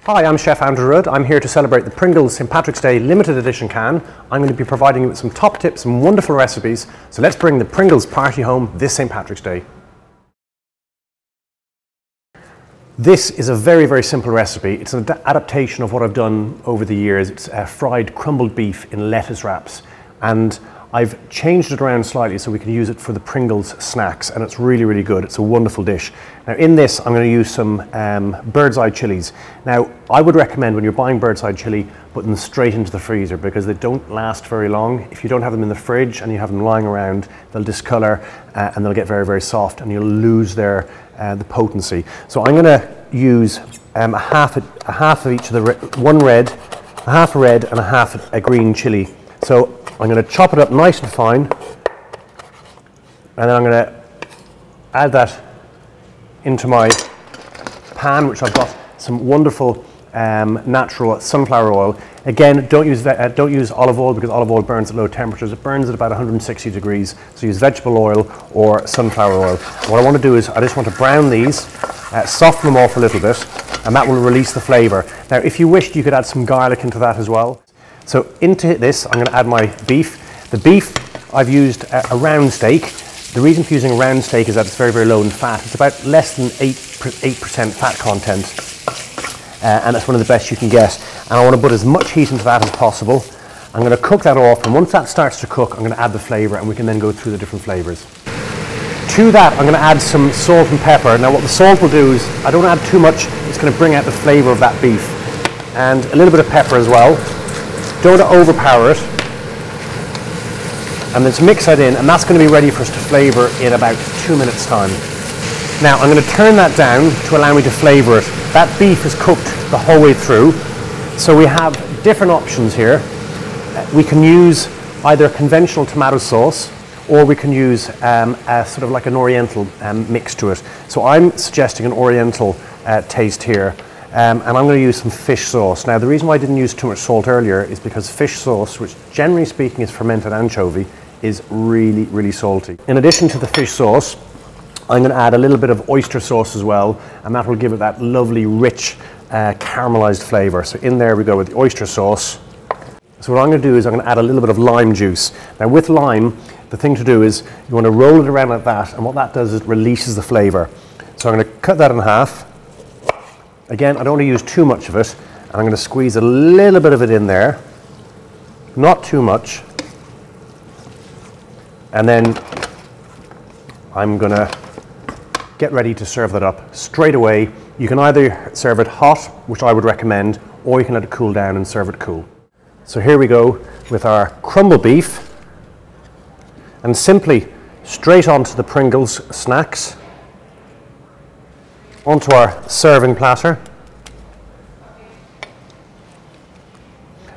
Hi, I'm Chef Andrew Rudd. I'm here to celebrate the Pringles St. Patrick's Day limited edition can. I'm going to be providing you with some top tips and wonderful recipes. So let's bring the Pringles party home this St. Patrick's Day. This is a very, very simple recipe. It's an adaptation of what I've done over the years. It's fried crumbled beef in lettuce wraps. And I've changed it around slightly so we can use it for the Pringles snacks, and it's really, really good. It's a wonderful dish. Now in this, I'm going to use some bird's eye chilies. Now I would recommend when you're buying bird's eye chili, put them straight into the freezer because they don't last very long. If you don't have them in the fridge and you have them lying around, they'll discolor and they'll get very, very soft and you'll lose the potency. So I'm going to use a half of each of the, one red, a half a red and a half a green chili. So I'm going to chop it up nice and fine, and then I'm going to add that into my pan, which I've got some wonderful natural sunflower oil. Again, don't use olive oil because olive oil burns at low temperatures. It burns at about 160 degrees, so use vegetable oil or sunflower oil. What I want to do is I just want to brown these, soften them off a little bit, and that will release the flavour. Now, if you wished, you could add some garlic into that as well. So into this, I'm going to add my beef. The beef, I've used a round steak. The reason for using a round steak is that it's very, very low in fat. It's about less than 8% fat content, and it's one of the best you can get. And I want to put as much heat into that as possible. I'm going to cook that off, and once that starts to cook, I'm going to add the flavour, and we can then go through the different flavours. To that, I'm going to add some salt and pepper. Now what the salt will do is, I don't add too much, it's going to bring out the flavour of that beef. And a little bit of pepper as well. Don't overpower it, and then to mix that in, and that's going to be ready for us to flavour in about 2 minutes time. Now I'm going to turn that down to allow me to flavour it. That beef is cooked the whole way through, so we have different options here. We can use either conventional tomato sauce, or we can use a sort of like an Oriental mix to it. So I'm suggesting an Oriental taste here. And I'm going to use some fish sauce. Now the reason why I didn't use too much salt earlier is because fish sauce, which generally speaking is fermented anchovy, is really, really salty. In addition to the fish sauce, I'm going to add a little bit of oyster sauce as well, and that will give it that lovely, rich, caramelized flavour. So in there we go with the oyster sauce. So what I'm going to do is I'm going to add a little bit of lime juice. Now with lime, the thing to do is you want to roll it around like that, and what that does is it releases the flavour. So I'm going to cut that in half. Again, I don't want to use too much of it, and I'm going to squeeze a little bit of it in there, not too much, and then I'm going to get ready to serve that up straight away. You can either serve it hot, which I would recommend, or you can let it cool down and serve it cool. So here we go with our crumbled beef, and simply straight onto the Pringles snacks. Onto our serving platter.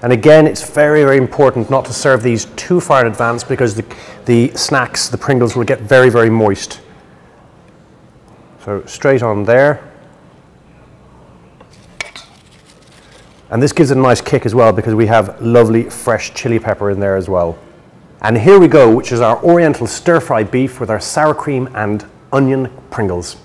And again, it's very, very important not to serve these too far in advance because the snacks, the Pringles, will get very, very moist. So straight on there. And this gives it a nice kick as well because we have lovely fresh chili pepper in there as well. And here we go, which is our Oriental stir-fry beef with our sour cream and onion Pringles.